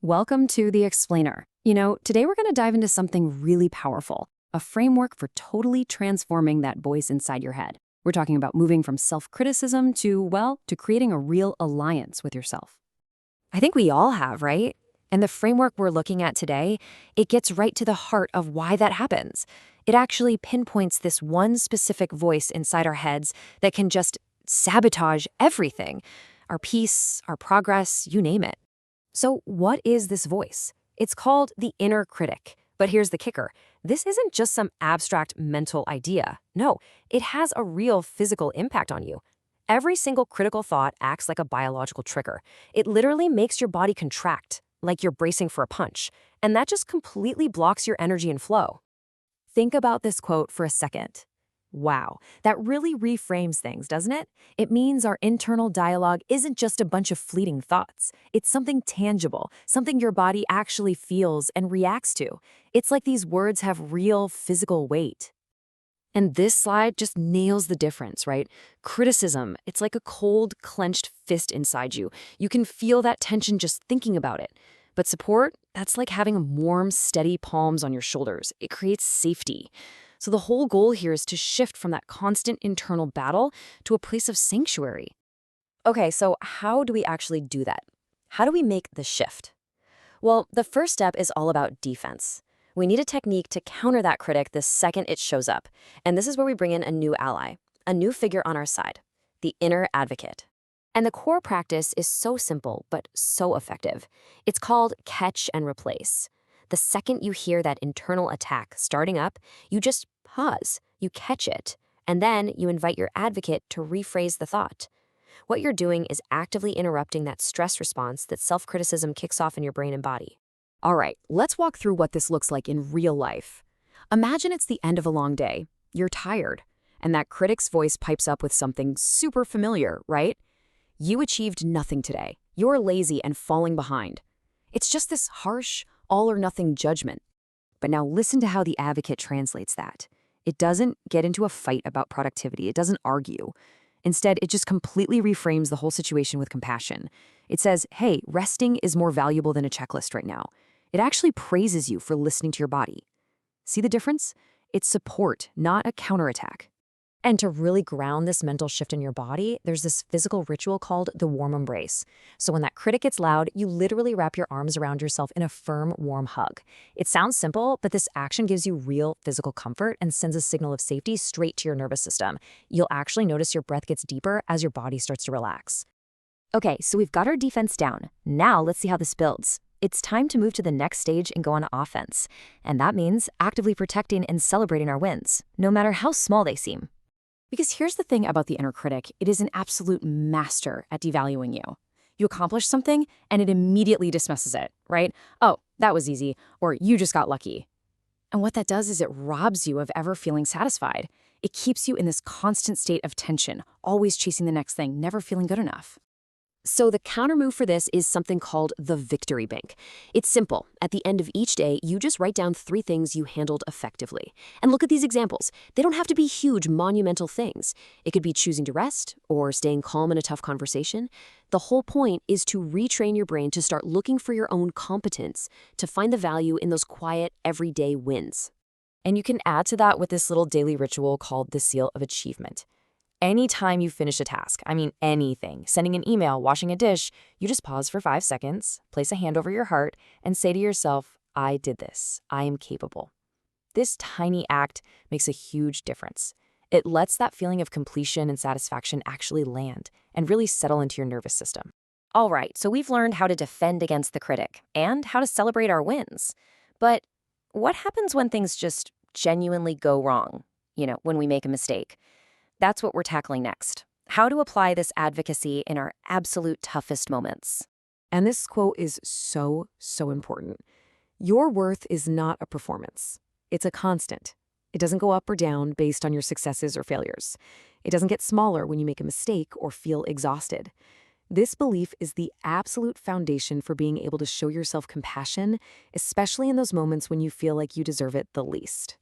Welcome to The Explainer. Today we're going to dive into something really powerful, a framework for totally transforming that voice inside your head. We're talking about moving from self-criticism to creating a real alliance with yourself. I think we all have, right? And the framework we're looking at today, it gets right to the heart of why that happens. It actually pinpoints this one specific voice inside our heads that can just sabotage everything. Our peace, our progress, you name it. So what is this voice? It's called the inner critic. But here's the kicker. This isn't just some abstract mental idea. No, it has a real physical impact on you. Every single critical thought acts like a biological trigger. It literally makes your body contract, like you're bracing for a punch. And that just completely blocks your energy and flow. Think about this quote for a second. Wow, that really reframes things, doesn't it? It means our internal dialogue isn't just a bunch of fleeting thoughts. It's something tangible, something your body actually feels and reacts to. It's like these words have real physical weight. And this slide just nails the difference, right? Criticism, it's like a cold, clenched fist inside you. You can feel that tension just thinking about it. But support, that's like having warm, steady palms on your shoulders. It creates safety. So the whole goal here is to shift from that constant internal battle to a place of sanctuary. Okay, so how do we actually do that? How do we make the shift? Well, the first step is all about defense. We need a technique to counter that critic the second it shows up. And this is where we bring in a new ally, a new figure on our side, the inner advocate. And the core practice is so simple, but so effective. It's called catch and replace. The second you hear that internal attack starting up, you just pause, you catch it, and then you invite your advocate to rephrase the thought. What you're doing is actively interrupting that stress response that self-criticism kicks off in your brain and body. All right, let's walk through what this looks like in real life. Imagine it's the end of a long day. You're tired, and that critic's voice pipes up with something super familiar, right? You achieved nothing today. You're lazy and falling behind. It's just this harsh, all-or-nothing judgment. But now listen to how the advocate translates that. It doesn't get into a fight about productivity. It doesn't argue. Instead, it just completely reframes the whole situation with compassion. It says, hey, resting is more valuable than a checklist right now. It actually praises you for listening to your body. See the difference? It's support, not a counterattack. And to really ground this mental shift in your body, there's this physical ritual called the warm embrace. So when that critic gets loud, you literally wrap your arms around yourself in a firm, warm hug. It sounds simple, but this action gives you real physical comfort and sends a signal of safety straight to your nervous system. You'll actually notice your breath gets deeper as your body starts to relax. Okay, so we've got our defense down. Now let's see how this builds. It's time to move to the next stage and go on offense. And that means actively protecting and celebrating our wins, no matter how small they seem. Because here's the thing about the inner critic, it is an absolute master at devaluing you. You accomplish something, and it immediately dismisses it, right? Oh, that was easy, or you just got lucky. And what that does is it robs you of ever feeling satisfied. It keeps you in this constant state of tension, always chasing the next thing, never feeling good enough. So the counter move for this is something called the victory bank. It's simple. At the end of each day, you just write down 3 things you handled effectively. And look at these examples. They don't have to be huge, monumental things. It could be choosing to rest or staying calm in a tough conversation. The whole point is to retrain your brain to start looking for your own competence, to find the value in those quiet, everyday wins. And you can add to that with this little daily ritual called the seal of achievement. Anytime you finish a task, anything, sending an email, washing a dish, you just pause for 5 seconds, place a hand over your heart, and say to yourself, I did this. I am capable. This tiny act makes a huge difference. It lets that feeling of completion and satisfaction actually land and really settle into your nervous system. All right, so we've learned how to defend against the critic and how to celebrate our wins. But what happens when things just genuinely go wrong? When we make a mistake. That's what we're tackling next. How to apply this advocacy in our absolute toughest moments. And this quote is so important. Your worth is not a performance. It's a constant. It doesn't go up or down based on your successes or failures. It doesn't get smaller when you make a mistake or feel exhausted. This belief is the absolute foundation for being able to show yourself compassion, especially in those moments when you feel like you deserve it the least.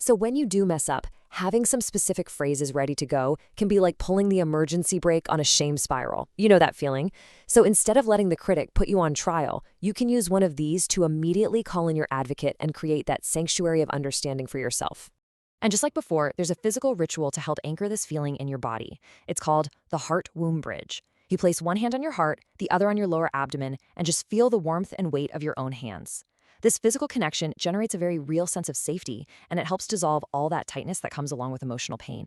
So when you do mess up, having some specific phrases ready to go can be like pulling the emergency brake on a shame spiral. You know that feeling? So instead of letting the critic put you on trial, you can use one of these to immediately call in your advocate and create that sanctuary of understanding for yourself. And just like before, there's a physical ritual to help anchor this feeling in your body. It's called the heart-womb bridge. You place one hand on your heart, the other on your lower abdomen, and just feel the warmth and weight of your own hands. This physical connection generates a very real sense of safety, and it helps dissolve all that tightness that comes along with emotional pain.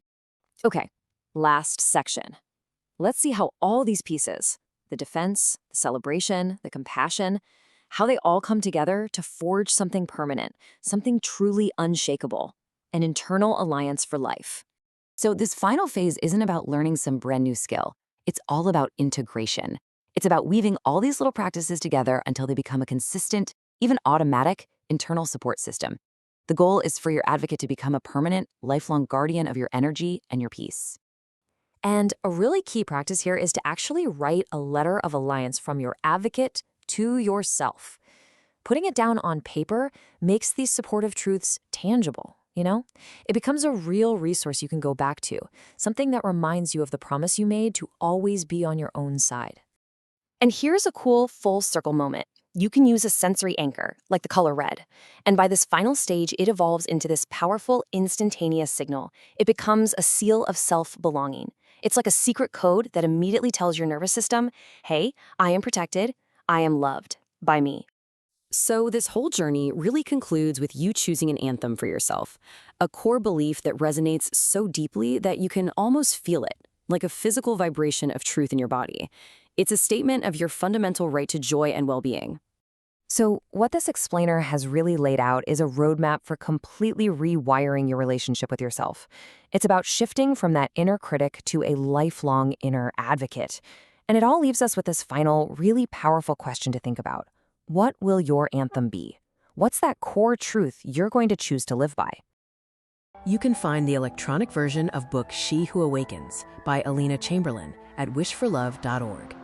Okay, last section. Let's see how all these pieces, the defense, the celebration, the compassion, how they all come together to forge something permanent, something truly unshakable, an internal alliance for life. So this final phase isn't about learning some brand new skill. It's all about integration. It's about weaving all these little practices together until they become a consistent, even automatic, internal support system. The goal is for your advocate to become a permanent, lifelong guardian of your energy and your peace. And a really key practice here is to actually write a letter of alliance from your advocate to yourself. Putting it down on paper makes these supportive truths tangible, you know? It becomes a real resource you can go back to, something that reminds you of the promise you made to always be on your own side. And here's a cool full circle moment. You can use a sensory anchor, like the color red. And by this final stage, it evolves into this powerful, instantaneous signal. It becomes a seal of self-belonging. It's like a secret code that immediately tells your nervous system, hey, I am protected, I am loved by me. So this whole journey really concludes with you choosing an anthem for yourself, a core belief that resonates so deeply that you can almost feel it, like a physical vibration of truth in your body. It's a statement of your fundamental right to joy and well-being. So what this explainer has really laid out is a roadmap for completely rewiring your relationship with yourself. It's about shifting from that inner critic to a lifelong inner advocate. And it all leaves us with this final, really powerful question to think about. What will your anthem be? What's that core truth you're going to choose to live by? You can find the electronic version of book She Who Awakens by Alina Chamberlain at wishforlove.org.